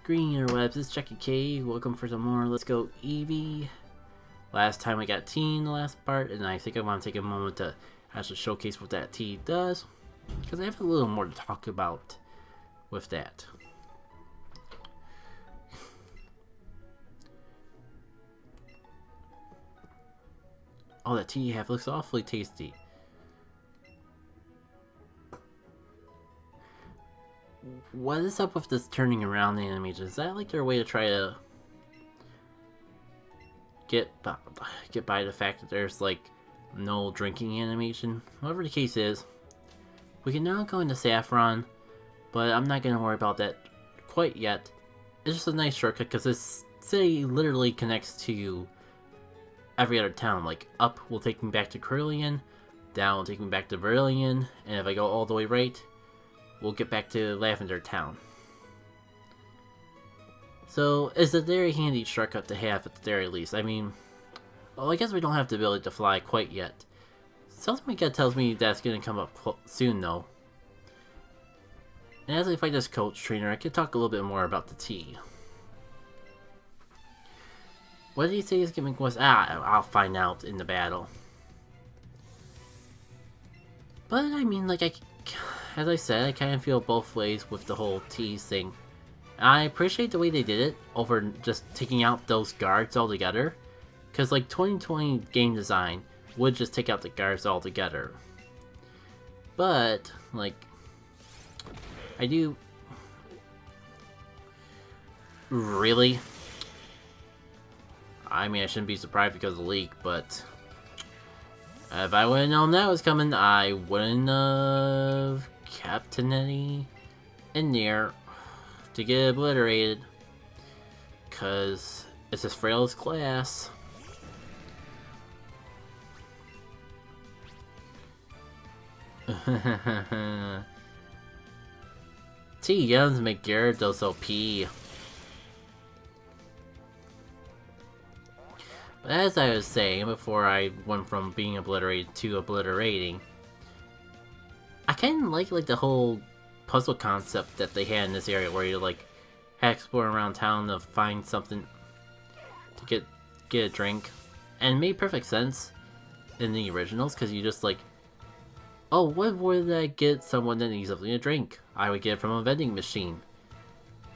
Green interwebs, it's Chucky K. Welcome for some more Let's Go Eevee. Last time I got T in the last part, and I think I want to take a moment to actually showcase what that T does, because I have a little more to talk about with that. Oh, that tea you have looks awfully tasty. What is up with this turning around animation? Is that like their way to try to get by the fact that there's like no drinking animation? Whatever the case is, we can now go into Saffron, but I'm not gonna worry about that quite yet. It's just a nice shortcut because this city literally connects to every other town. Like up will take me back to Celadon, down will take me back to Verilion, and if I go all the way right, we'll get back to Lavender Town. So, it's a very handy shortcut to have at the very least. I mean, well, I guess we don't have the ability to fly quite yet. Something my gut tells me that's going to come up soon though. And as I fight this coach trainer, I can talk a little bit more about the T. What did he say his gimmick was? I'll find out in the battle. But I mean, like, as I said, I kind of feel both ways with the whole T thing. I appreciate the way they did it over just taking out those guards altogether. Because like 2020 game design would just take out the guards altogether. But, like, I do... Really? I mean, I shouldn't be surprised because of the leak, but... if I would have known that was coming, I wouldn't have kept any in there to get obliterated, because it's as frail as glass. T guns make Gyarados OP. But as I was saying before I went from being obliterated to obliterating, I kind of like the whole puzzle concept that they had in this area, where you like explore around town to find something to get a drink, and it made perfect sense in the originals, because you just like, oh, what would I get someone that needs something to drink? I would get it from a vending machine.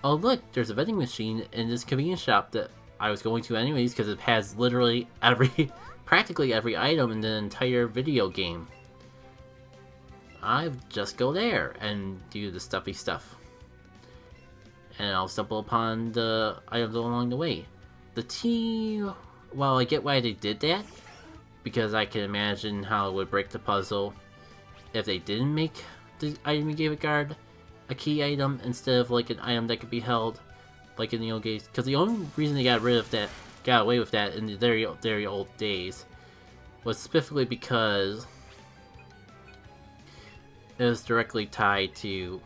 Oh look, there's a vending machine in this convenience shop that I was going to anyways, because it has literally practically every item in the entire video game. I just go there and do the stuffy stuff, and I'll stumble upon the items along the way. The T, well, I get why they did that, because I can imagine how it would break the puzzle if they didn't make the item you gave a guard a key item instead of like an item that could be held like in the old days. Because the only reason they got away with that in the very old days was specifically because it was directly tied to,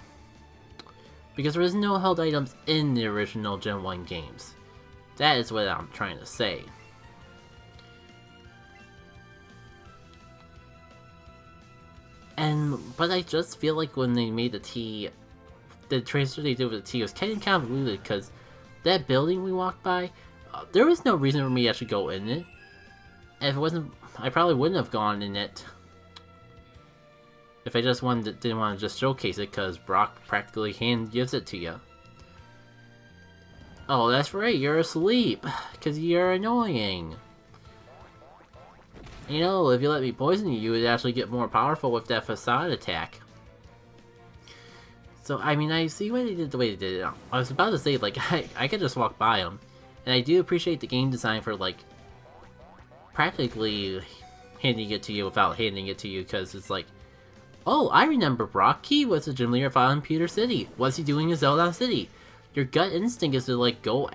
because there was no held items in the original Gen 1 games. That is what I'm trying to say. But I just feel like when they made the T, the transfer they did with the T was kind of convoluted, because that building we walked by, there was no reason for me to actually go in it. And if it wasn't, I probably wouldn't have gone in it if I just didn't want to just showcase it, because Brock practically hand gives it to you. Oh, that's right, you're asleep, because you're annoying. You know, if you let me poison you, you would actually get more powerful with that facade attack. So, I mean, I see why they did the way they did it. I was about to say, like, I could just walk by them. And I do appreciate the game design for, like, practically handing it to you without handing it to you, because it's like, oh, I remember Brock. He was the gym leader of Untitled City. What's he doing in Celadon City? Your gut instinct is to, like, go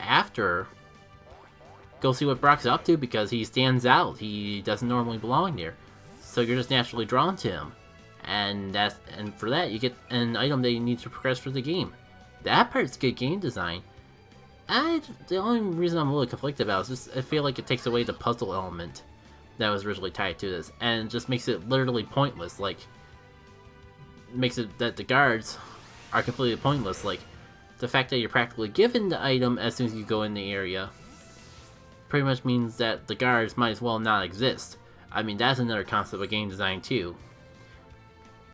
see what Brock's up to, because he stands out. He doesn't normally belong there. So you're just naturally drawn to him. And for that, you get an item that you need to progress for the game. That part's good game design. The only reason I'm a little conflicted about is just I feel like it takes away the puzzle element that was originally tied to this, and just makes it literally pointless. Like, makes it that the guards are completely pointless. Like, the fact that you're practically given the item as soon as you go in the area pretty much means that the guards might as well not exist. I mean, that's another concept of game design too.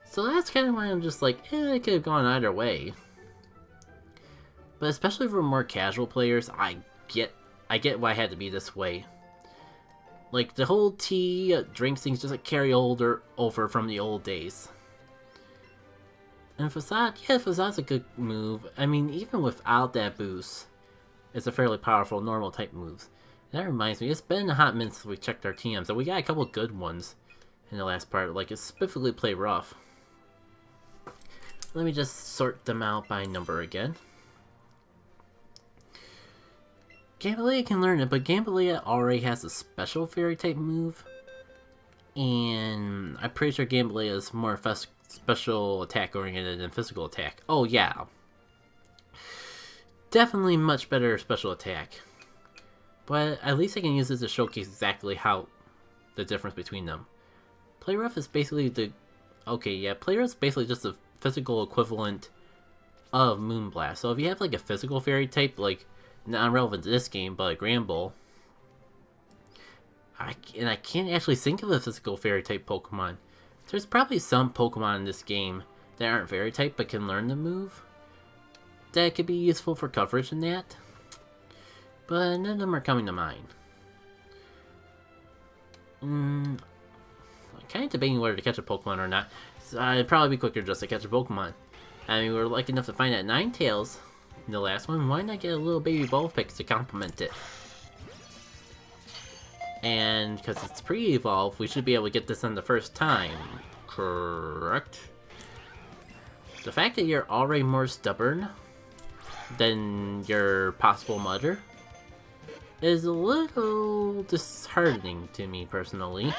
So that's kind of why I'm just like, it could have gone either way. But especially for more casual players, I get why it had to be this way. Like, the whole tea, drinks things just like carry over from the old days. And Facade, yeah, Facade's a good move. I mean, even without that boost, it's a fairly powerful normal type move. And that reminds me, it's been a hot minute since we checked our TMs, and we got a couple good ones in the last part, like specifically Play Rough. Let me just sort them out by number again. Gambaleia can learn it, but Gambaleia already has a special fairy type move. And I'm pretty sure Gambaleia is more special attack oriented than physical attack. Oh yeah. Definitely much better special attack. But at least I can use this to showcase exactly how the difference between them. Play Rough is basically the... Okay, yeah, Play Rough is basically just a physical equivalent of Moonblast. So if you have like a physical fairy type, like not relevant to this game, but like Granbull, I can't actually think of a physical fairy type Pokemon. There's probably some Pokemon in this game that aren't fairy type but can learn the move that could be useful for coverage in that, but none of them are coming to mind. I'm kind of debating whether to catch a Pokemon or not. So it'd probably be quicker just to catch a Pokemon. I mean, we were lucky enough to find that Ninetales in the last one. Why not get a little baby Vulpix to complement it? And because it's pre-evolved, we should be able to get this on the first time. Correct? The fact that you're already more stubborn than your possible mother is a little disheartening to me personally.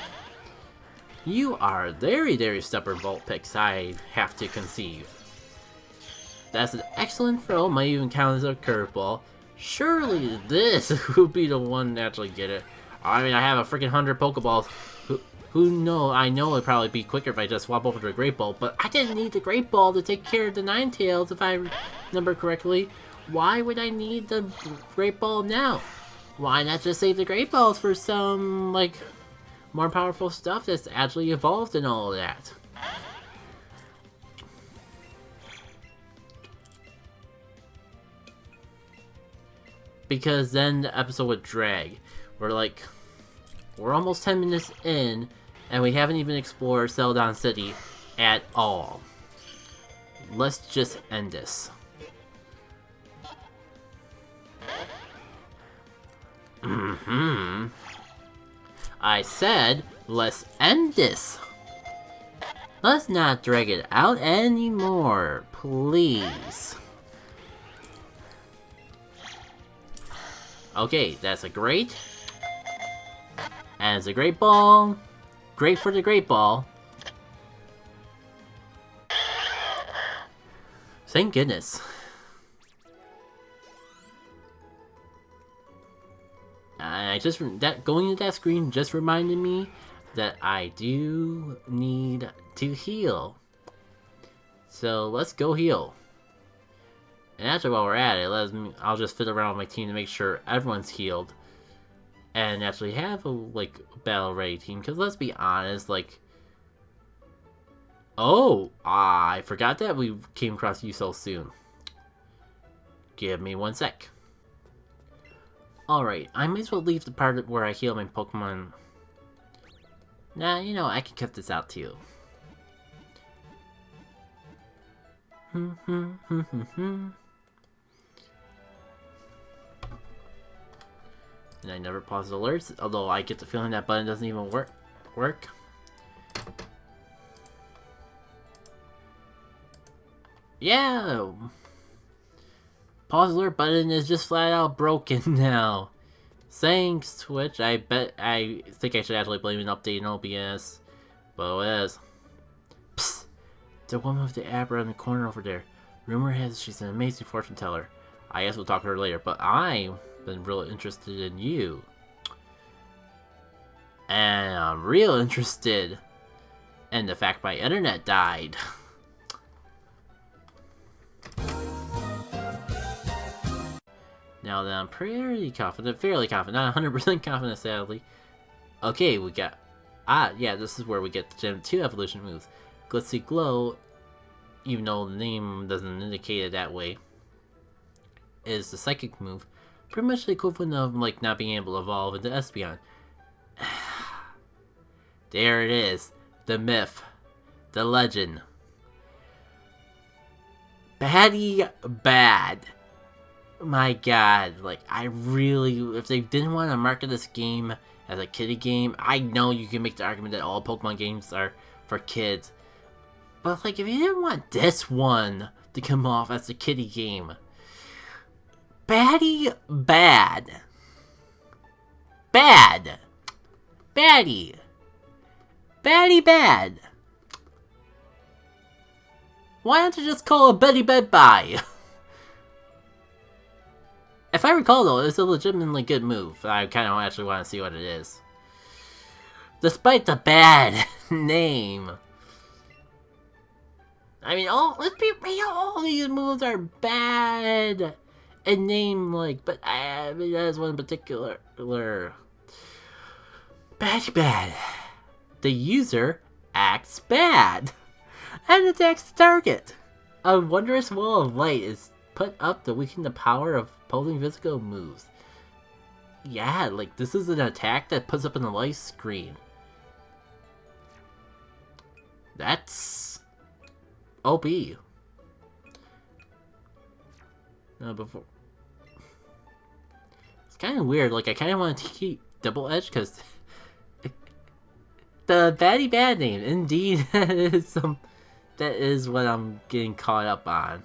You are very, very stubborn, Vulpix, I have to conceive. That's an excellent throw, might even count as a curveball. Surely this would be the one to actually get it. I mean, I have a freaking 100 Pokeballs. Who know? I know it'd probably be quicker if I just swap over to a Great Ball, but I didn't need the Great Ball to take care of the Ninetales, if I remember correctly. Why would I need the Great Ball now? Why not just save the Great Balls for some, like, more powerful stuff that's actually evolved and all of that? Because then the episode would drag. We're almost 10 minutes in, and we haven't even explored Celadon City at all. Let's just end this. I said, let's end this. Let's not drag it out anymore, please. Okay, that's a great. And it's a Great Ball. Great for the Great Ball. Thank goodness. Going to that screen just reminded me that I do need to heal. So let's go heal. And actually, while we're at it, I'll just fit around with my team to make sure everyone's healed, and actually have a battle ready team. Because let's be honest, I forgot that we came across you so soon. Give me 1 sec. Alright, I might as well leave the part where I heal my Pokemon. Nah, you know, I can cut this out too. And I never pause alerts, although I get the feeling that button doesn't even work. Yeah! Pause alert button is just flat out broken now. Thanks, Twitch. I think I should actually blame an update in OBS. But it is. Psst! The woman with the Abra in the corner over there. Rumor has she's an amazing fortune teller. I guess we'll talk to her later, but I've been really interested in you. And I'm real interested in the fact my internet died. Now that I'm pretty confident, fairly confident, not 100% confident, sadly. Okay, we got... Ah, yeah, this is where we get the Gen 2 evolution moves. Glitzy Glow, even though the name doesn't indicate it that way, is the psychic move. Pretty much the equivalent of, like, not being able to evolve into Espeon. There it is. The myth. The legend. Baddy bad. My god, like, I really... If they didn't want to market this game as a kiddie game, I know you can make the argument that all Pokemon games are for kids. But, like, if you didn't want this one to come off as a kiddie game... Baddy bad. Bad. Baddy. Baddy bad. Why don't you just call it Baddy Bad Bye? If I recall though, it's a legitimately good move. I kind of actually want to see what it is. Despite the bad name. I mean, let's be real, all these moves are bad in name, like, but I mean, there's one in particular. Baddy bad. The user acts bad and attacks the target. A wondrous wall of light is put up to weaken the power of opposing physical moves. Yeah, like, this is an attack that puts up in the light screen. That's OP. Before it's kind of weird. Like, I kind of want to keep Double Edge because the Baddy Bad name, indeed, that is what I'm getting caught up on.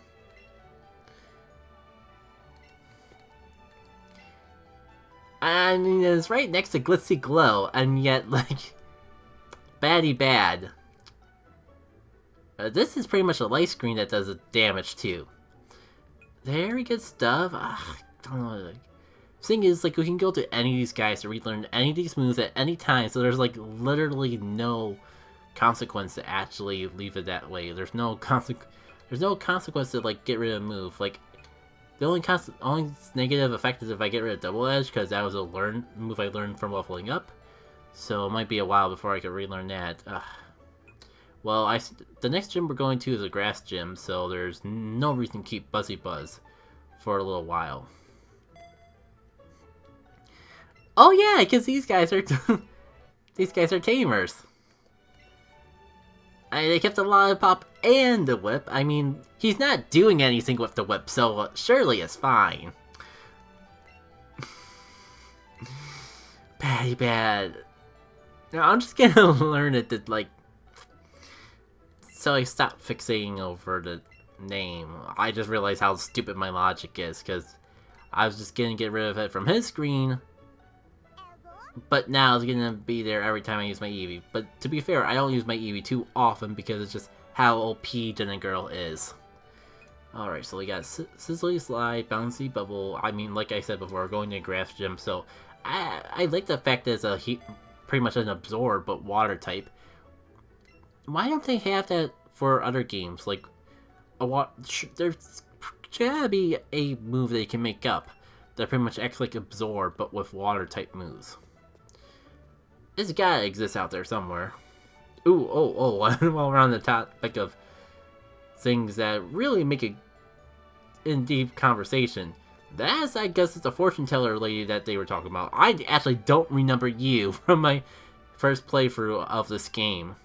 I mean, it's right next to Glitzy Glow, and yet, like, Baddy Bad. This is pretty much a light screen that does the damage too. Very good stuff. I don't know. Like, thing is, like, we can go to any of these guys to relearn any of these moves at any time, so there's, like, literally no consequence to actually leave it that way. There's no consequence to, like, get rid of a move. Like, the only negative effect is if I get rid of Double Edge, because that was a move I learned from leveling up. So it might be a while before I can relearn that. Well, the next gym we're going to is a grass gym, so there's no reason to keep Buzzy Buzz for a little while. Oh yeah, because these guys are tamers. They kept the lollipop and the whip. I mean, he's not doing anything with the whip, so surely it's fine. Baddy bad. Now I'm just gonna learn it to, like, so I stopped fixating over the name. I just realized how stupid my logic is, because I was just gonna get rid of it from his screen, but now it's gonna be there every time I use my Eevee. But to be fair, I don't use my Eevee too often because it's just how OP Jenna Girl is. Alright, so we got Sizzly Slide, Bouncy Bubble. I mean, like I said before, we're going to a grass gym, so I like the fact that it's pretty much an Absorb, but water type. Why don't they have that for other games? Like, there's gotta be a move they can make up that pretty much acts like Absorb, but with water type moves. It's gotta exist out there somewhere. Ooh, while we're on the topic of things that really make it in deep conversation, that's, I guess, it's a fortune teller lady that they were talking about. I actually don't remember you from my first playthrough of this game.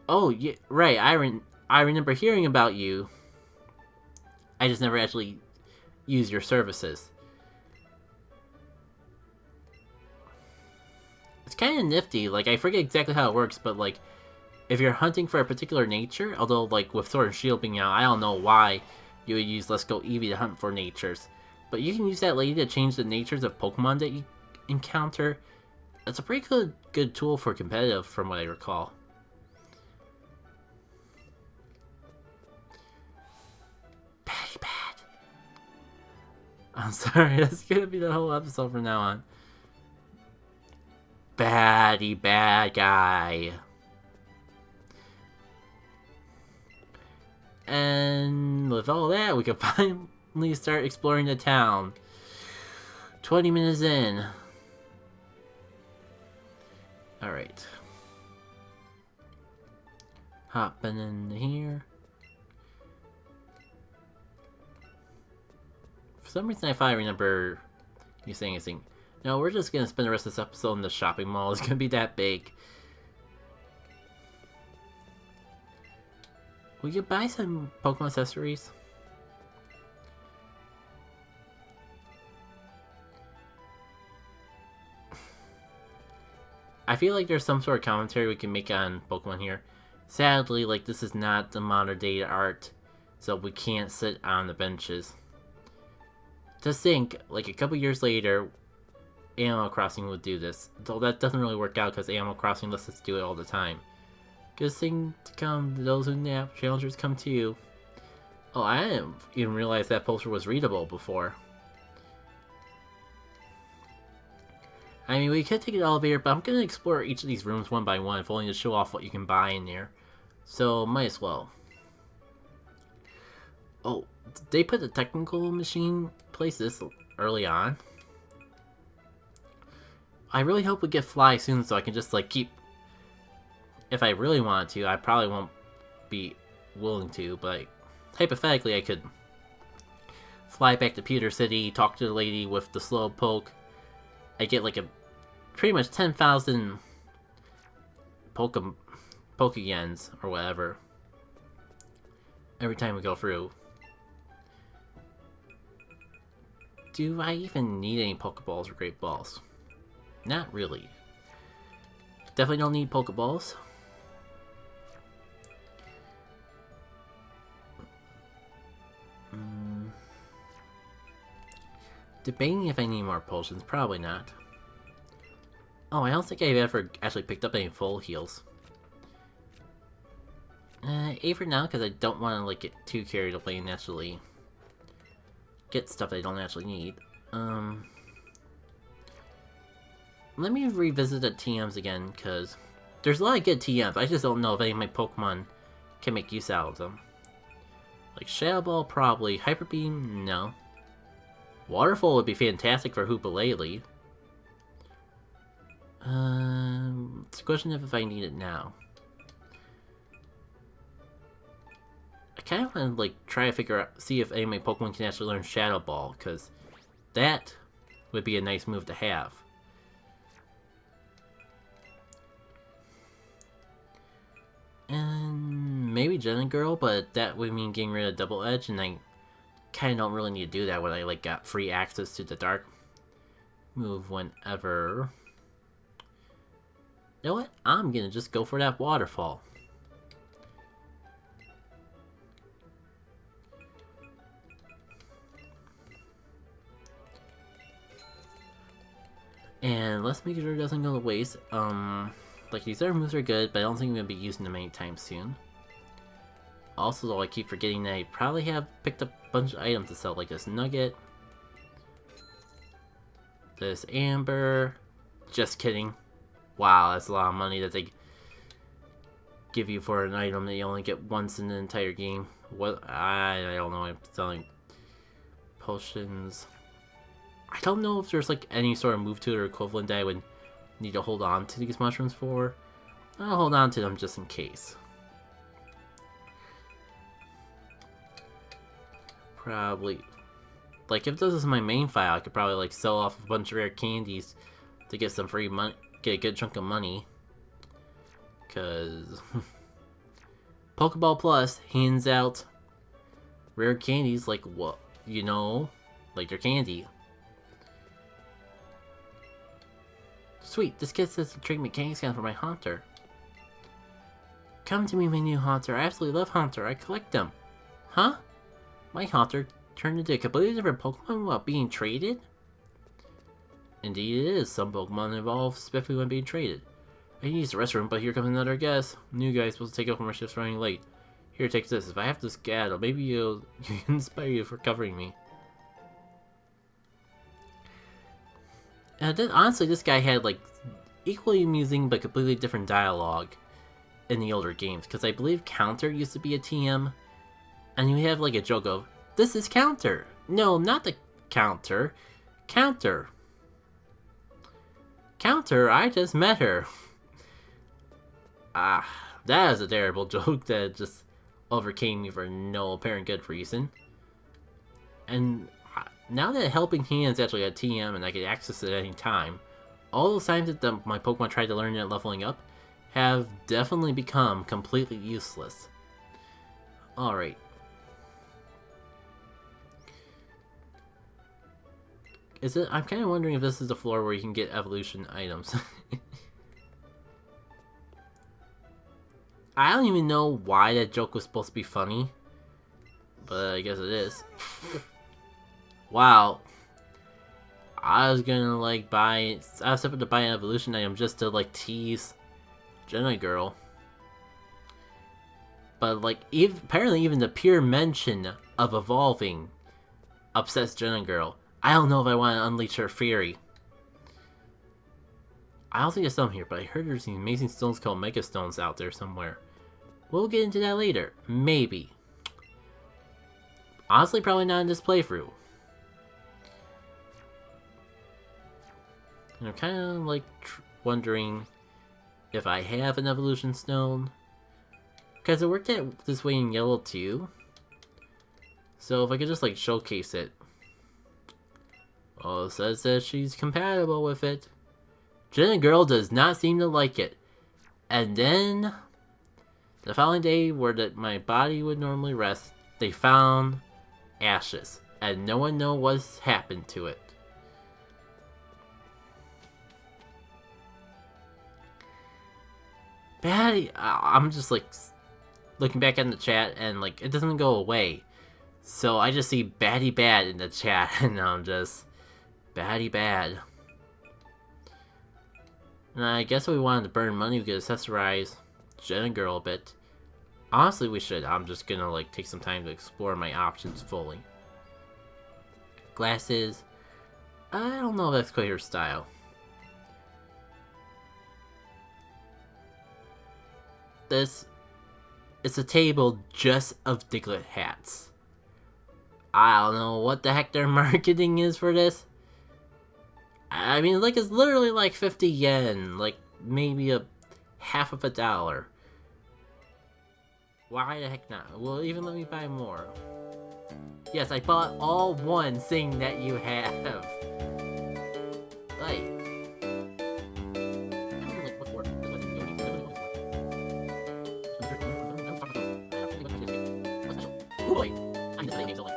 Oh, yeah, right, I remember hearing about you. I just never actually used your services. It's kind of nifty. Like, I forget exactly how it works, but, like, if you're hunting for a particular nature, although, like, with Sword and Shield being out, I don't know why you would use Let's Go Eevee to hunt for natures. But you can use that lady to change the natures of Pokemon that you encounter. It's a pretty good tool for competitive, from what I recall. Baddy bad. I'm sorry, that's gonna be the whole episode from now on. Baddy bad guy. And with all that, we can finally start exploring the town. 20 minutes in. Alright. Hopping in here. For some reason I finally remember you saying a thing. No, we're just gonna spend the rest of this episode in the shopping mall. It's gonna be that big. Will you buy some Pokemon accessories? I feel like there's some sort of commentary we can make on Pokemon here. Sadly, like, this is not the modern day art, so we can't sit on the benches. To think, like, a couple years later, Animal Crossing would do this. Though that doesn't really work out because Animal Crossing lets us do it all the time. Good thing to come, those who nap, challengers come to you. Oh, I didn't even realize that poster was readable before. I mean, we could take an elevator, but I'm going to explore each of these rooms one by one, if only to show off what you can buy in there. So, might as well. Oh, did they put the technical machine place this early on? I really hope we get Fly soon so I can just, like, keep... If I really wanted to, I probably won't be willing to, but hypothetically I could fly back to Pewter City, talk to the lady with the slow poke. I get, like, a pretty much 10,000 Pokeyens or whatever every time we go through. Do I even need any Pokeballs or Great Balls? Not really. Definitely don't need Pokeballs. Debating if I need more potions, probably not. Oh, I don't think I've ever actually picked up any full heals. A for now, because I don't want to like get too carried away and actually get stuff I don't actually need. Let me revisit the TMs again, because there's a lot of good TMs. I just don't know if any of my Pokemon can make use out of them. Like Shadow Ball, probably. Hyper Beam, no. Waterfall would be fantastic for Hoopalele. It's a question of if I need it now. I kind of want to like try to figure out, see if any of my Pokemon can actually learn Shadow Ball, because that would be a nice move to have. And maybe Gen Girl, but that would mean getting rid of Double Edge, and I kind of don't really need to do that when I like got free access to the Dark move whenever. You know what? I'm gonna just go for that Waterfall. And let's make sure it doesn't go to waste. Like, these other moves are good, but I don't think I'm gonna be using them anytime soon. Also, though, I keep forgetting that I probably have picked up a bunch of items to sell, like this Nugget, this Amber. Just kidding. Wow, that's a lot of money that they give you for an item that you only get once in the entire game. What? I don't know. I'm selling potions. I don't know if there's like any sort of move to it or equivalent that I would need to hold on to these mushrooms for. I'll hold on to them just in case. Probably, like, if this is my main file, I could probably like sell off a bunch of rare candies to get some free money, get a good chunk of money. Cause Pokeball Plus hands out rare candies like what, you know, like their candy. Sweet, this kid says to trade mechanic scan for my Haunter. Come to me, my new Haunter. I absolutely love Haunter. I collect them. Huh? My Haunter turned into a completely different Pokemon while being traded? Indeed it is. Some Pokemon evolve specifically when being traded. I can use the restroom, but here comes another guest. New guy supposed to take over my shift's running late. Here, take this. If I have to skedaddle, maybe you'll inspire you for covering me. And then, honestly, this guy had, like, equally amusing but completely different dialogue in the older games. Because I believe Counter used to be a TM. And you have, like, a joke of, this is Counter! No, not the counter. Counter. Counter, I just met her. Ah, that is a terrible joke that just overcame me for no apparent good reason. And now that Helping Hand's actually a TM and I can access it at any time, all those times that my Pokemon tried to learn it leveling up have definitely become completely useless. Alright. I'm kind of wondering if this is the floor where you can get evolution items. I don't even know why that joke was supposed to be funny, but I guess it is. Wow. I was gonna like I was hoping to buy an evolution item just to like tease Jenna Girl. But like apparently even the pure mention of evolving upsets Jenna Girl. I don't know if I want to unleash her fury. I don't think there's some here, but I heard there's these amazing stones called Mega Stones out there somewhere. We'll get into that later. Maybe. Honestly, probably not in this playthrough. And I'm kind of like wondering if I have an evolution stone. Because it worked out this way in yellow too. So if I could just like showcase it. Oh, it says that she's compatible with it. Jenna Girl does not seem to like it. And then, the following day where my body would normally rest, they found ashes. And no one knows what's happened to it. Baddy, I'm just like looking back in the chat and like it doesn't go away. So I just see Baddy Bad in the chat and I'm just... Baddy Bad. And I guess if we wanted to burn money, we could accessorize Jenna Girl a bit. Honestly, we should. I'm just gonna like take some time to explore my options fully. Glasses. I don't know if that's quite her style. It's a table just of Diglett hats. I don't know what the heck their marketing is for this. I mean, like, it's literally like 50 yen, like, maybe a half of a dollar. Why the heck not? Well, even let me buy more. Yes, I bought all one saying that you have. Like... Oh boy! I'm just saying, so like,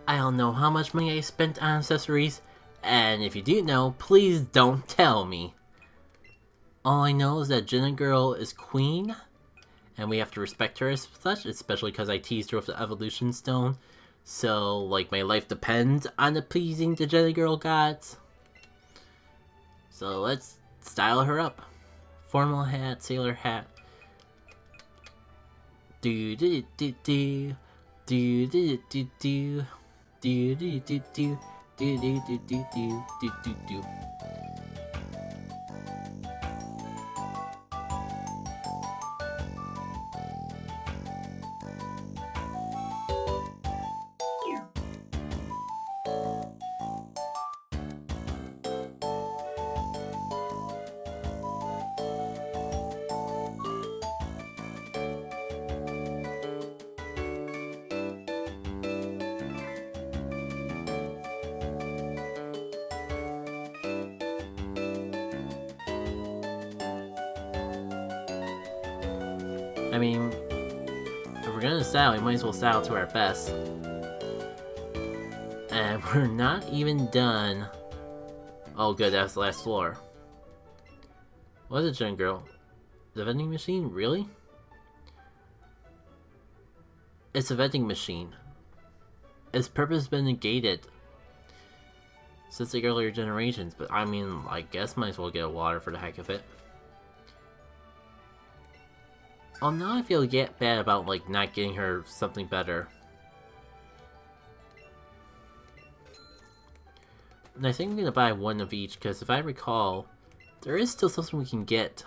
I don't know how much money I spent on accessories, and if you do know, please don't tell me. All I know is that Jenna Girl is queen, and we have to respect her as such, especially because I teased her with the evolution stone. So, like, my life depends on the pleasing the Jenna Girl gods. So let's style her up. Formal hat, sailor hat. Do do do do do do do do. Do do do do do do do do do do do. I mean, if we're gonna style, we might as well style to our best. And we're not even done. Oh good, that's the last floor. What is it, Gen Girl? The vending machine? Really? It's a vending machine. Its purpose has been negated since the earlier generations, but I mean, I guess might as well get water for the heck of it. Oh, now I feel bad about, like, not getting her something better. And I think I'm gonna buy one of each, because if I recall, there is still something we can get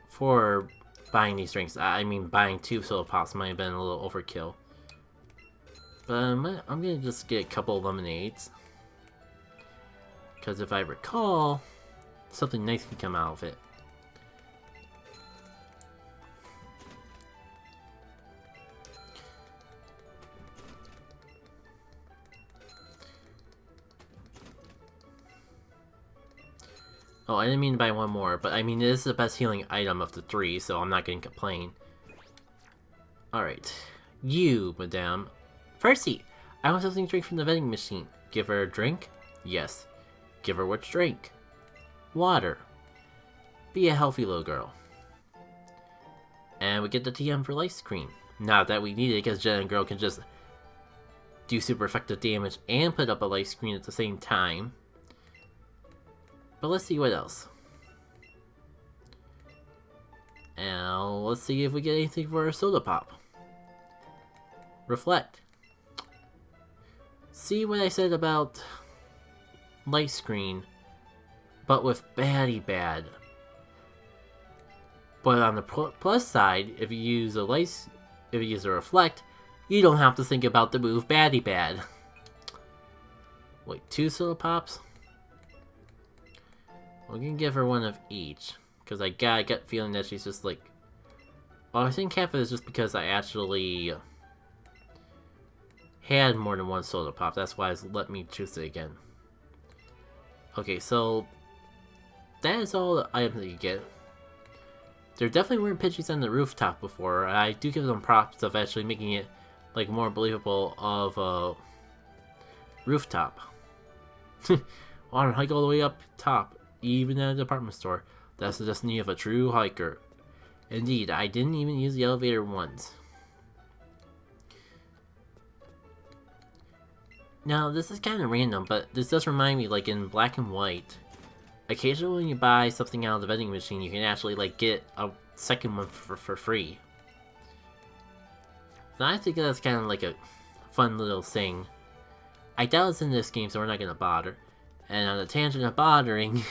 for buying these drinks. I mean, buying 2 soda pops might have been a little overkill. But I'm gonna just get a couple of lemonades. Because if I recall, something nice can come out of it. Oh, I didn't mean to buy one more, but I mean, it is the best healing item of the 3, so I'm not going to complain. Alright. You, madame. Percy! I want something to drink from the vending machine. Give her a drink? Yes. Give her what to drink? Water. Be a healthy little girl. And we get the TM for light screen. Not that we need it, because Jen and Girl can just do super effective damage and put up a light screen at the same time. But let's see what else. And let's see if we get anything for our soda pop. Reflect. See what I said about light screen, but with Baddy bad. But on the plus side, if you use a reflect, you don't have to think about the move Baddy bad. Wait, 2 soda pops? We're gonna give her one of each, because I got a gut feeling that she's just like... Well, I think half of it is just because I actually had more than 1 soda pop. That's why it's let me choose it again. Okay, so that is all the items that you get. There definitely weren't Pidgeys on the rooftop before. I do give them props of actually making it like more believable of a rooftop. On hike all the way up top. Even at a department store. That's the destiny of a true hiker. Indeed, I didn't even use the elevator once. Now, this is kind of random, but this does remind me, like in Black and White, occasionally when you buy something out of the vending machine, you can actually like get a second one for free. And I think that's kind of like a fun little thing. I doubt it's in this game, so we're not going to bother. And on the tangent of bothering,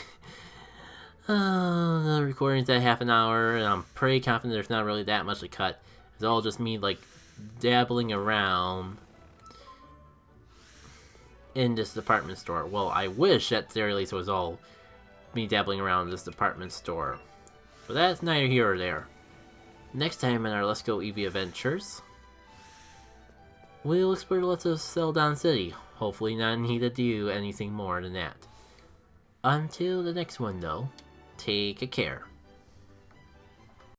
the recording's at half an hour, and I'm pretty confident there's not really that much to cut. It's all just me, like, dabbling around in this department store. Well, I wish at the very least it was all me dabbling around in this department store. But that's neither here or there. Next time in our Let's Go Eevee adventures, we'll explore the rest of Celadon City. Hopefully not need to do anything more than that. Until the next one though, take care.